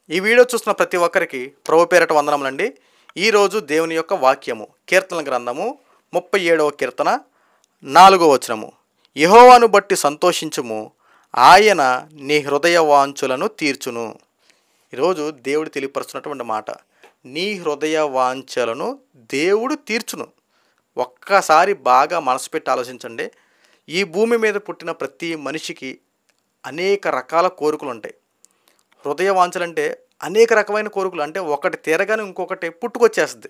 ఈ వీడియో చూస్తున్న ప్రతి ఒక్కరికి ప్రభు పేరట వందనములండి. ఈరోజు దేవుని యొక్క వాక్యము కీర్తన గ్రంథము 37వ కీర్తన 4వ వచనము. యెహోవాను బట్టి సంతోషించుము, ఆయన నీ హృదయ వాంఛలను తీర్చును. ఈరోజు దేవుడు తెలియపరుస్తున్నటువంటి మాట, నీ హృదయ వాంఛలను దేవుడు తీర్చును. ఒక్కసారి బాగా మనసు పెట్టి ఆలోచించండి. ఈ భూమి మీద పుట్టిన ప్రతి మనిషికి అనేక రకాల కోరికలు ఉంటాయి. హృదయ వాంఛలంటే అనేక రకమైన కోరికలు, అంటే ఒకటి తీరగానే ఇంకొకటి పుట్టుకొచ్చేస్తుంది.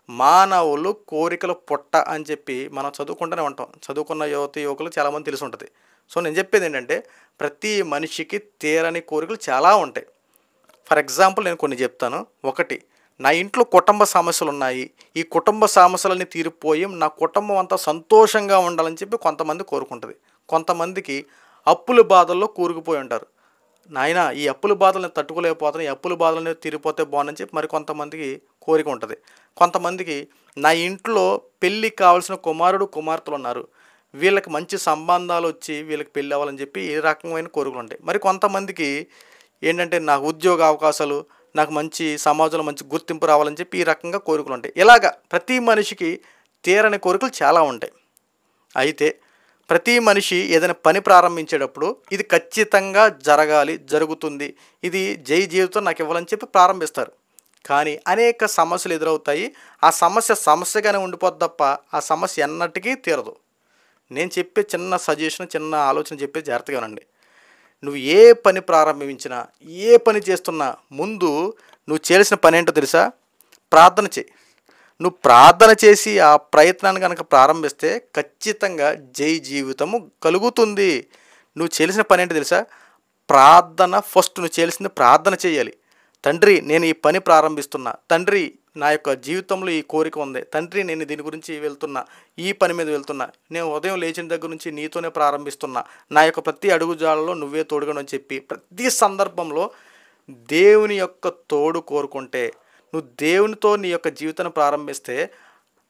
మానవులు కోరికల పుట్ట అని చెప్పి మనం చదువుకుంటూనే ఉంటాం. చదువుకున్న యువకులు చాలామంది తెలిసి ఉంటుంది. సో నేను చెప్పేది ఏంటంటే, ప్రతి మనిషికి తీరని కోరికలు చాలా ఉంటాయి. ఫర్ ఎగ్జాంపుల్ నేను కొన్ని చెప్తాను. ఒకటి, నా ఇంట్లో కుటుంబ సమస్యలు ఉన్నాయి, ఈ కుటుంబ సమస్యలన్నీ తీరిపోయి నా కుటుంబం అంతా సంతోషంగా ఉండాలని చెప్పి కొంతమంది కోరుకుంటుంది. కొంతమందికి అప్పుల బాధల్లో కూరుకుపోయి ఉంటారు. నాయన ఈ అప్పుల బాధలను తట్టుకోలేకపోతాను, ఈ అప్పుల బాధలను తీరిపోతే బాగుందని చెప్పి మరి కొంతమందికి కోరిక ఉంటుంది. కొంతమందికి నా ఇంట్లో పెళ్ళికి కావాల్సిన కుమారుడు కుమార్తెలు ఉన్నారు, వీళ్ళకి మంచి సంబంధాలు వచ్చి వీళ్ళకి పెళ్ళి అవ్వాలని చెప్పి ఈ రకమైన కోరికలు ఉంటాయి. మరి కొంతమందికి ఏంటంటే నాకు ఉద్యోగ అవకాశాలు, నాకు మంచి సమాజంలో మంచి గుర్తింపు రావాలని చెప్పి ఈ రకంగా కోరికలు ఉంటాయి. ఇలాగా ప్రతి మనిషికి తీరని కోరికలు చాలా ఉంటాయి. అయితే ప్రతి మనిషి ఏదైనా పని ప్రారంభించేటప్పుడు ఇది ఖచ్చితంగా జరగాలి, జరుగుతుంది, ఇది జై జీవితం నాకు ఇవ్వాలని చెప్పి ప్రారంభిస్తారు. కానీ అనేక సమస్యలు ఎదురవుతాయి. ఆ సమస్య సమస్యగానే ఉండిపోద్ది తప్ప ఆ సమస్య ఎన్నటికీ తీరదు. నేను చెప్పే చిన్న సజెషన్, చిన్న ఆలోచన చెప్పే జాగ్రత్తగా వినండి. నువ్వు ఏ పని ప్రారంభించినా, ఏ పని చేస్తున్నా ముందు నువ్వు చేయాల్సిన పని ఏంటో తెలుసా? ప్రార్థన చేయి. నువ్వు ప్రార్థన చేసి ఆ ప్రయత్నాన్ని కనుక ప్రారంభిస్తే ఖచ్చితంగా జై జీవితము కలుగుతుంది. నువ్వు చేయాల్సిన పని ఏంటో తెలుసా? ప్రార్థన. ఫస్ట్ నువ్వు చేయాల్సింది ప్రార్థన చేయాలి. తండ్రి నేను ఈ పని ప్రారంభిస్తున్నా, తండ్రి నా యొక్క జీవితంలో ఈ కోరిక ఉంది, తండ్రి నేను దీని గురించి వెళ్తున్నా, ఈ పని మీద వెళ్తున్నా, నేను ఉదయం లేచిన దగ్గర నుంచి నీతోనే ప్రారంభిస్తున్నా, నా యొక్క ప్రతి అడుగుజాలలో నువ్వే తోడుగానని చెప్పి ప్రతి సందర్భంలో దేవుని యొక్క తోడు కోరుకుంటే, నువ్వు దేవునితో నీ యొక్క జీవితాన్ని ప్రారంభిస్తే,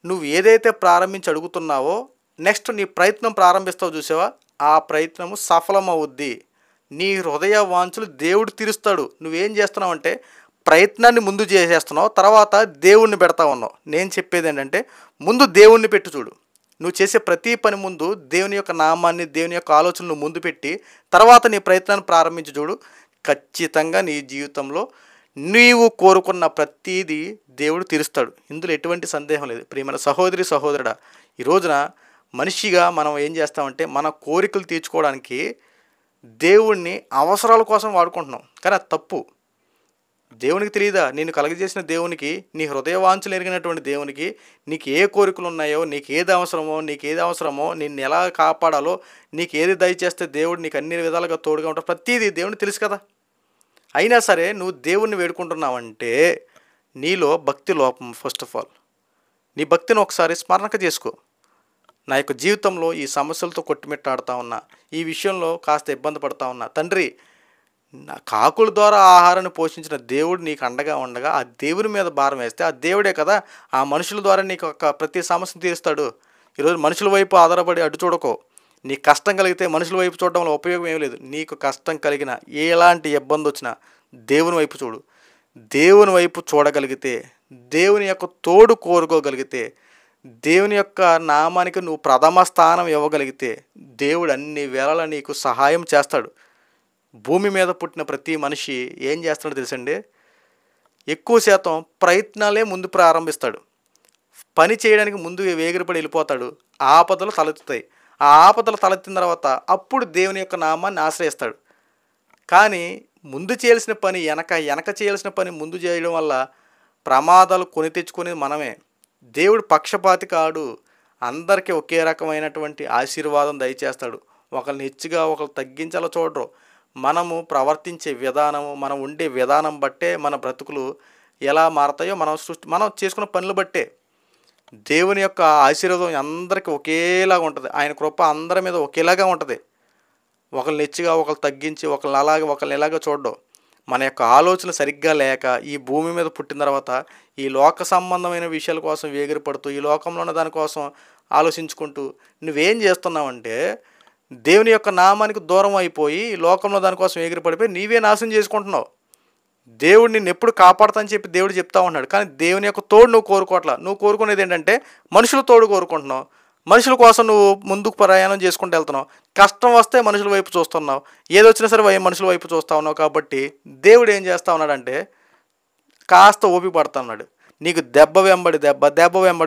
నువ్వు ఏదైతే ప్రారంభించి అడుగుతున్నావో నెక్స్ట్ నీ ప్రయత్నం ప్రారంభిస్తావు చూసావా, ఆ ప్రయత్నము సఫలమవుద్ది. నీ హృదయ వాంఛలు దేవుడు తీరుస్తాడు. నువ్వేం చేస్తున్నావు అంటే ప్రయత్నాన్ని ముందు చేసేస్తున్నావు, తర్వాత దేవుణ్ణి పెడతా ఉన్నావు. నేను చెప్పేది ఏంటంటే, ముందు దేవుణ్ణి పెట్టు చూడు. నువ్వు చేసే ప్రతి పని ముందు దేవుని యొక్క నామాన్ని, దేవుని యొక్క ఆలోచనలు ముందు పెట్టి తర్వాత నీ ప్రయత్నాన్ని ప్రారంభించి చూడు. ఖచ్చితంగా నీ జీవితంలో నీవు కోరుకున్న ప్రతీది దేవుడు తీరుస్తాడు. ఇందులో ఎటువంటి సందేహం లేదు. ప్రియమైన సహోదరి సహోదరుడా, ఈ రోజున మనిషిగా మనం ఏం చేస్తామంటే మన కోరికలు తీర్చుకోవడానికి దేవుణ్ణి అవసరాల కోసం వాడుకుంటున్నాం. కానీ అది తప్పు. దేవునికి తెలియదా? నేను కలగజేసిన దేవునికి, నీ హృదయ వాంఛలు ఎరిగినటువంటి దేవునికి నీకు ఏ కోరికలు ఉన్నాయో, నీకు ఏది అవసరమో, నిన్ను ఎలా కాపాడాలో, నీకు ఏది దయచేస్తే దేవుడు నీకు అన్ని విధాలుగా తోడుగా ఉంటాడు, ప్రతిదీ దేవునికి తెలుసు కదా. అయినా సరే నువ్వు దేవుణ్ణి వేడుకుంటున్నావంటే నీలో భక్తి లోపం. ఫస్ట్ ఆఫ్ ఆల్ నీ భక్తిని ఒకసారి స్మరణక చేసుకో. నా యొక్క జీవితంలో ఈ సమస్యలతో కొట్టుమిట్టాడుతూ ఉన్నా, ఈ విషయంలో కాస్త ఇబ్బంది పడుతూ ఉన్నా, తండ్రి నా కాకుల ద్వారా ఆహారాన్ని పోషించిన దేవుడు నీకు అండగా ఉండగా ఆ దేవుని మీద భారం వేస్తే ఆ దేవుడే కదా ఆ మనుషుల ద్వారా నీకు ఒక ప్రతి సమస్యను తీరుస్తాడు. ఈరోజు మనుషుల వైపు ఆధారపడి అడ్డు చూడకో. నీకు కష్టం కలిగితే మనుషుల వైపు చూడడం వల్ల ఉపయోగం ఏమీ లేదు. నీకు కష్టం కలిగిన ఎలాంటి ఇబ్బంది వచ్చినా దేవుని వైపు చూడు. దేవుని వైపు చూడగలిగితే, దేవుని యొక్క తోడు కోరుకోగలిగితే, దేవుని యొక్క నామానికి నువ్వు ప్రథమ స్థానం ఇవ్వగలిగితే దేవుడు అన్ని వేళలా నీకు సహాయం చేస్తాడు. భూమి మీద పుట్టిన ప్రతి మనిషి ఏం చేస్తాడో తెలుసండి, ఎక్కువ శాతం ప్రయత్నాలే ముందు ప్రారంభిస్తాడు. పని చేయడానికి ముందు వేగిరపడి వెళ్ళిపోతాడు. ఆపదలు తలెత్తుతాయి. ఆ ఆపదలు తలెత్తిన తర్వాత అప్పుడు దేవుని యొక్క నామాన్ని ఆశ్రయిస్తాడు. కానీ ముందు చేయాల్సిన పని వెనక చేయాల్సిన పని ముందు చేయడం వల్ల ప్రమాదాలు కొని తెచ్చుకునేది మనమే. దేవుడు పక్షపాతి కాడు. అందరికీ ఒకే రకమైనటువంటి ఆశీర్వాదం దయచేస్తాడు. ఒకరిని హెచ్చుగా ఒకరు తగ్గించాలో చూడరు. మనము ప్రవర్తించే విధానము, మనం ఉండే విధానం బట్టే మన బ్రతుకులు ఎలా మారతాయో మనం చేసుకున్న పనులు బట్టే. దేవుని యొక్క ఆశీర్వాదం అందరికీ ఒకేలాగా ఉంటుంది. ఆయన కృప అందరి మీద ఒకేలాగా ఉంటుంది. ఒకరిని హెచ్చుగా ఒకరు తగ్గించి ఒకరిని ఎలాగ చూడడం. మన యొక్క ఆలోచన సరిగ్గా లేక ఈ భూమి మీద పుట్టిన తర్వాత ఈ లోక సంబంధమైన విషయాల కోసం వేగిరపడుతూ, ఈ లోకంలో ఉన్న దానికోసం ఆలోచించుకుంటూ నువ్వేం చేస్తున్నావంటే దేవుని యొక్క నామానికి దూరం అయిపోయి లోకంలో దానికోసం ఎగిరిపడిపోయి నీవే నాశనం చేసుకుంటున్నావు. దేవుడు నిన్ను ఎప్పుడు కాపాడుతానని చెప్పి దేవుడు చెప్తా ఉన్నాడు. కానీ దేవుని యొక్క తోడు నువ్వు కోరుకోవట్లా. నువ్వు కోరుకునేది ఏంటంటే మనుషుల తోడు కోరుకుంటున్నావు. మనుషుల కోసం నువ్వు ముందుకు ప్రయాణం చేసుకుంటూ వెళ్తున్నావు. కష్టం వస్తే మనుషుల వైపు చూస్తున్నావు. ఏదొచ్చినా సరే మనుషుల వైపు చూస్తూ ఉన్నావు. కాబట్టి దేవుడు ఏం చేస్తూ ఉన్నాడంటే కాస్త ఓపిక పడుతూ ఉన్నాడు. నీకు దెబ్బ వెంబడి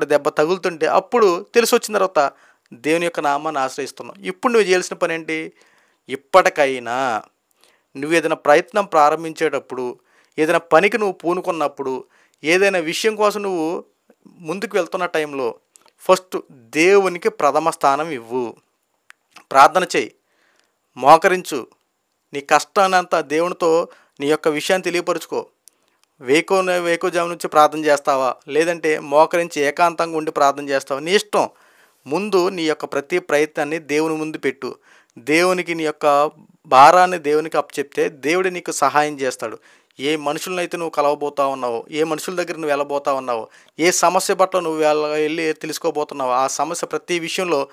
దెబ్బ తగులుతుంటే అప్పుడు తెలిసి వచ్చిన తర్వాత దేవుని యొక్క నామాన్ని ఆశ్రయిస్తున్నావు. ఇప్పుడు నువ్వు చేయాల్సిన పని ఏంటి? ఇప్పటికైనా నువ్వు ఏదైనా ప్రయత్నం ప్రారంభించేటప్పుడు, ఏదైనా పనికి నువ్వు పూనుకున్నప్పుడు, ఏదైనా విషయం కోసం నువ్వు ముందుకు వెళ్తున్న టైంలో ఫస్ట్ దేవునికి ప్రథమ స్థానం ఇవ్వు. ప్రార్థన చేయి, మోకరించు, నీ కష్టాన్నంతా దేవునితో నీ యొక్క విషయాన్ని తెలియపరుచుకో. వేకుజాము నుంచి ప్రార్థన చేస్తావా, లేదంటే మోకరించి ఏకాంతంగా ఉండి ప్రార్థన చేస్తావా, నీ ఇష్టం. ముందు నీ యొక్క ప్రతి ప్రయత్నాన్ని దేవుని ముందు పెట్టు. దేవునికి నీ యొక్క భారాన్ని దేవునికి అప్పచెప్తే దేవుడు నీకు సహాయం చేస్తాడు. ఏ మనుషులనైతే నువ్వు కలవబోతా ఉన్నావో, ఏ మనుషుల దగ్గర నువ్వు వెళ్ళబోతా ఉన్నావో, ఏ సమస్య పట్ల నువ్వు వెళ్ళి తెలుసుకోబోతున్నావో, ఆ సమస్య ప్రతి విషయంలో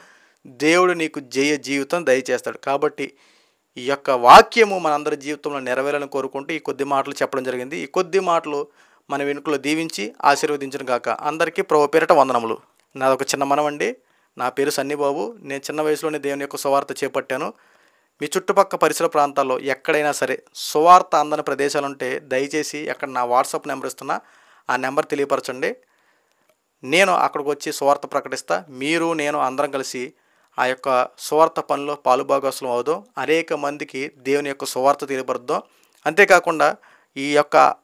దేవుడు నీకు జయ జీవితం దయచేస్తాడు. కాబట్టి ఈ యొక్క వాక్యము మనందరి జీవితంలో నెరవేరాలని కోరుకుంటూ ఈ కొద్ది మాటలు చెప్పడం జరిగింది. ఈ కొద్ది మాటలు మన వెనుకలో దీవించి ఆశీర్వదించను గాక. అందరికీ ప్రభు పేరిట వందనములు. నాదొక చిన్న మనవండి. నా పేరు సన్నిబాబు. నేను చిన్న వయసులోనే దేవుని యొక్క సువార్త చేపట్టాను. మీ చుట్టుపక్కల పరిసర ప్రాంతాల్లో ఎక్కడైనా సరే సువార్త అందని ప్రదేశాలు ఉంటే దయచేసి అక్కడ నా వాట్సాప్ నెంబర్ ఇస్తున్నా, ఆ నెంబర్ తెలియపరచండి. నేను అక్కడికి వచ్చి సువార్త ప్రకటిస్తా. మీరు నేను అందరం కలిసి ఆ యొక్క సువార్త పనిలో పాలుభాగస్వం అవుదాం. అనేక మందికి దేవుని యొక్క సువార్త తెలియపరుద్దాం. అంతేకాకుండా ఈ యొక్క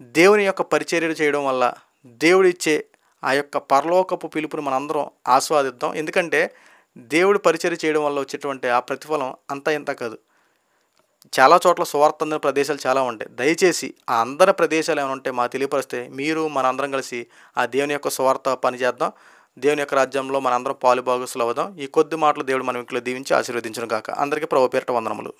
దేవుని యొక్క పరిచర్యలు చేయడం వల్ల దేవుడిచ్చే ఆ యొక్క పరలోకపు పిలుపుని మనందరం ఆస్వాదిద్దాం. ఎందుకంటే దేవుడు పరిచర్య చేయడం వల్ల వచ్చేటువంటి ఆ ప్రతిఫలం అంతా ఇంత కాదు. చాలా చోట్ల సువార్త అందిన ప్రదేశాలు చాలా ఉంటాయి. దయచేసి ఆ అందరి ప్రదేశాలు ఏమైనా ఉంటే మాకు తెలియపరిస్తే మీరు మనందరం కలిసి ఆ దేవుని యొక్క సువార్త పని చేద్దాం. దేవుని యొక్క రాజ్యంలో మనందరం పాలుభాగస్తులు అవుదాం. ఈ కొద్ది మాటలు దేవుడు మన ఇంట్లో దీవించి ఆశీర్వదించును గాక. అందరికీ ప్రభు పేరిట వందనములు.